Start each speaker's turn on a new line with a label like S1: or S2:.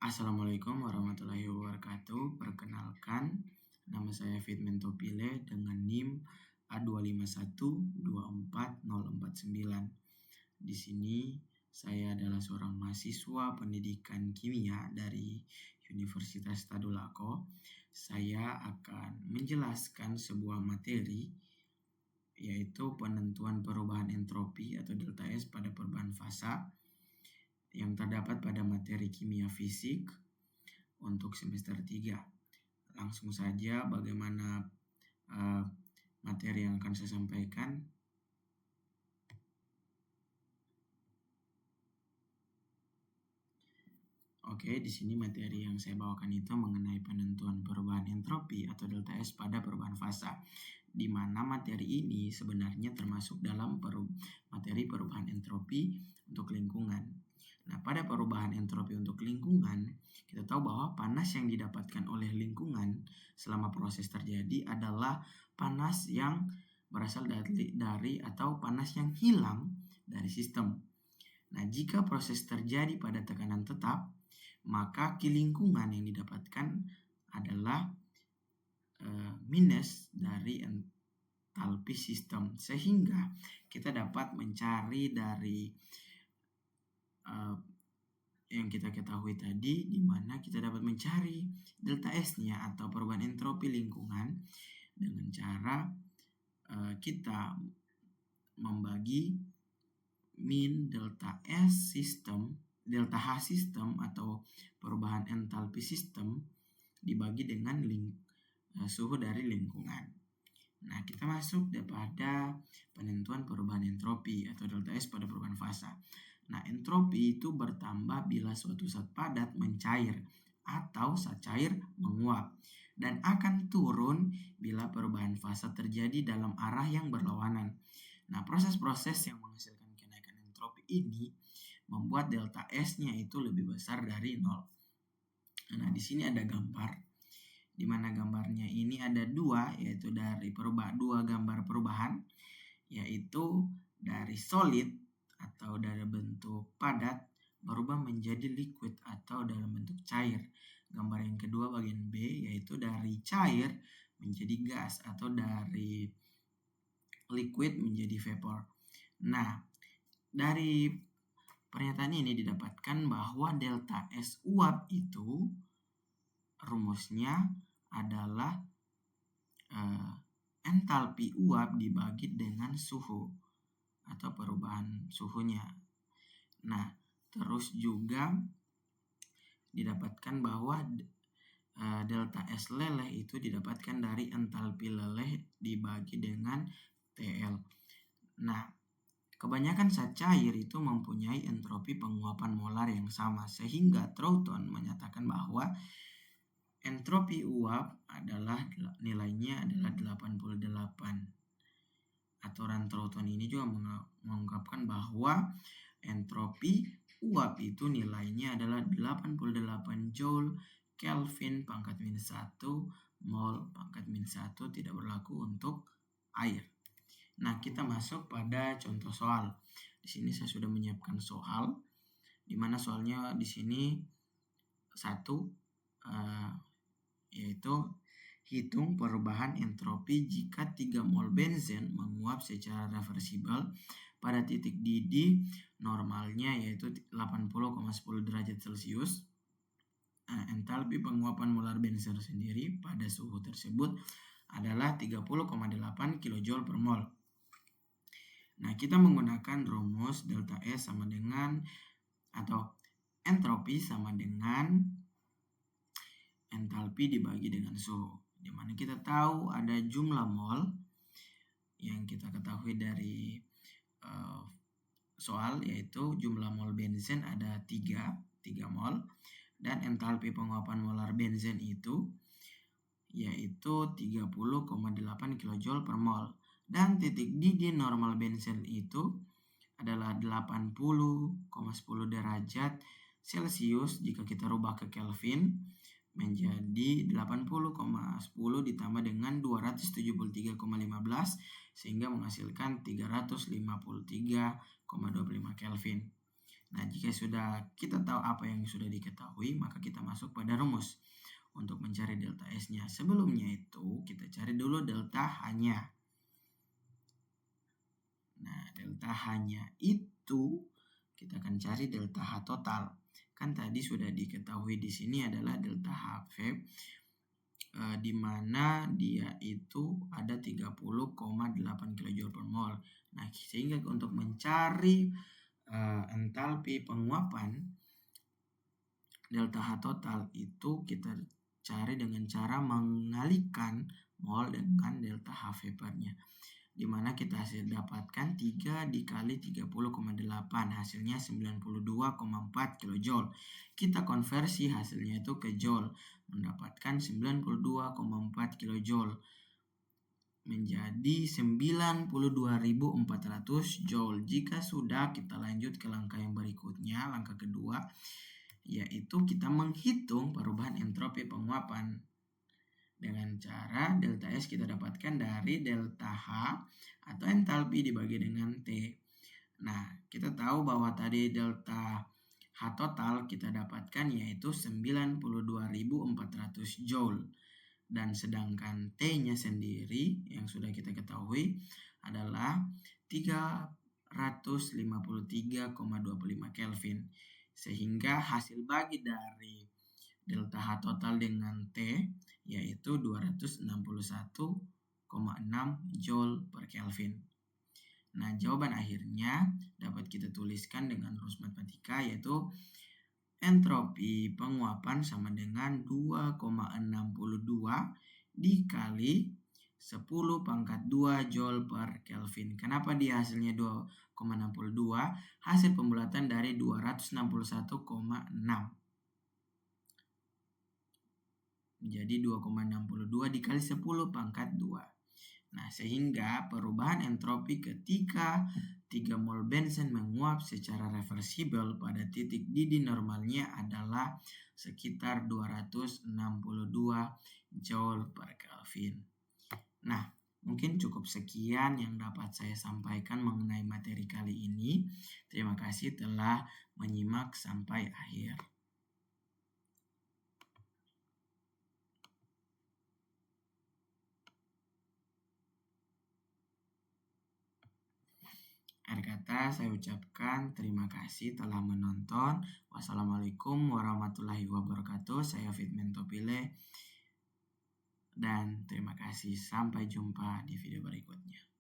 S1: Assalamualaikum warahmatullahi wabarakatuh. Perkenalkan, nama saya Fitmen Topile dengan NIM A251240449. Di sini saya adalah seorang mahasiswa pendidikan kimia dari Universitas Tadulako. Saya akan menjelaskan sebuah materi, yaitu penentuan perubahan entropi atau delta S pada perubahan fasa yang terdapat pada materi kimia fisik untuk semester 3. Langsung saja bagaimana materi yang akan saya sampaikan. Oke, di sini materi yang saya bawakan itu mengenai penentuan perubahan entropi atau delta S pada perubahan fasa, di mana materi ini sebenarnya termasuk dalam materi perubahan entropi untuk lingkungan. Nah, pada perubahan entropi untuk lingkungan, kita tahu bahwa panas yang didapatkan oleh lingkungan selama proses terjadi adalah panas yang berasal dari atau panas yang hilang dari sistem. Nah, jika proses terjadi pada tekanan tetap, maka lingkungan yang didapatkan adalah minus dari entalpi sistem, sehingga kita dapat mencari dari yang kita ketahui tadi, di mana kita dapat mencari delta S-nya atau perubahan entropi lingkungan dengan cara kita membagi min delta S sistem, delta H sistem atau perubahan entalpi sistem dibagi dengan suhu dari lingkungan. Nah, kita masuk pada penentuan perubahan entropi atau delta S pada perubahan fasa. Nah, entropi itu bertambah bila suatu zat padat mencair atau zat cair menguap, dan akan turun bila perubahan fasa terjadi dalam arah yang berlawanan. Nah, proses-proses yang menghasilkan kenaikan entropi ini membuat delta S-nya itu lebih besar dari 0. Nah, di sini ada gambar, di mana gambarnya ini ada dua, yaitu dari dua gambar perubahan, yaitu dari solid atau dari bentuk padat berubah menjadi liquid atau dalam bentuk cair. Gambar yang kedua bagian B, yaitu dari cair menjadi gas atau dari liquid menjadi vapor. Nah, dari pernyataan ini didapatkan bahwa delta S uap itu rumusnya adalah entalpi uap dibagi dengan suhu atau perubahan suhunya. Nah, terus juga didapatkan bahwa delta S leleh itu didapatkan dari entalpi leleh dibagi dengan TL. Nah, kebanyakan zat cair itu mempunyai entropi penguapan molar yang sama, sehingga Troughton menyatakan bahwa entropi uap adalah nilainya adalah 88. Aturan Troughton ini juga mengungkapkan bahwa entropi uap itu nilainya adalah 88 Joule Kelvin pangkat min 1 mol pangkat min 1, tidak berlaku untuk air. Nah, kita masuk pada contoh soal. Di sini saya sudah menyiapkan soal, di mana soalnya di sini yaitu hitung perubahan entropi jika 3 mol benzen menguap secara reversibel pada titik didih normalnya yaitu 80,10 derajat Celcius. Entalpi penguapan molar benzen sendiri pada suhu tersebut adalah 30,8 kJ per mol. Nah, kita menggunakan rumus delta S sama dengan atau entropi sama dengan entalpi dibagi dengan suhu, di mana kita tahu ada jumlah mol yang kita ketahui dari soal, yaitu jumlah mol benzen ada 3 mol, dan entalpi penguapan molar benzen itu yaitu 30,8 kJ per mol, dan titik didih normal benzen itu adalah 80,10 derajat Celcius. Jika kita rubah ke Kelvin menjadi 80,10 ditambah dengan 273,15 sehingga menghasilkan 353,25 Kelvin. Nah, jika kita tahu apa yang sudah diketahui, maka kita masuk pada rumus untuk mencari delta S-nya. Sebelumnya itu, kita cari dulu delta H-nya. Nah, delta H-nya itu kita akan cari delta H total. Kan tadi sudah diketahui di sini adalah delta H di mana dia itu ada 30,8 kJ per mol. Nah, sehingga untuk mencari entalpi penguapan delta H total itu kita cari dengan cara mengalihkan mol dengan delta H vapor-nya, di mana kita hasil dapatkan 3 dikali 30,8, hasilnya 92,4 kJ. Kita konversi hasilnya itu ke joule, mendapatkan 92,4 kJ menjadi 92.400 joule. Jika sudah, kita lanjut ke langkah yang berikutnya, langkah kedua, yaitu kita menghitung perubahan entropi penguapan dengan cara delta S kita dapatkan dari delta H atau entalpi dibagi dengan T. Nah, kita tahu bahwa tadi delta H total kita dapatkan yaitu 92.400 joule. Dan sedangkan T-nya sendiri yang sudah kita ketahui adalah 353,25 Kelvin. Sehingga hasil bagi dari delta H total dengan T yaitu 261,6 Joule per Kelvin. Nah, jawaban akhirnya dapat kita tuliskan dengan rumus matematika yaitu entropi penguapan sama dengan 2,62 dikali 10 pangkat 2 Joule per Kelvin. Kenapa dia hasilnya 2,62? Hasil pembulatan dari 261,6. Jadi 2,62 dikali 10 pangkat 2. Nah, sehingga perubahan entropi ketika 3 mol benzen menguap secara reversibel pada titik didih normalnya adalah sekitar 262 Joule per Kelvin. Nah, mungkin cukup sekian yang dapat saya sampaikan mengenai materi kali ini. Terima kasih telah menyimak sampai akhir. Akhir kata saya ucapkan terima kasih telah menonton. Wassalamualaikum warahmatullahi wabarakatuh. Saya Fitmen Topile dan terima kasih. Sampai jumpa di video berikutnya.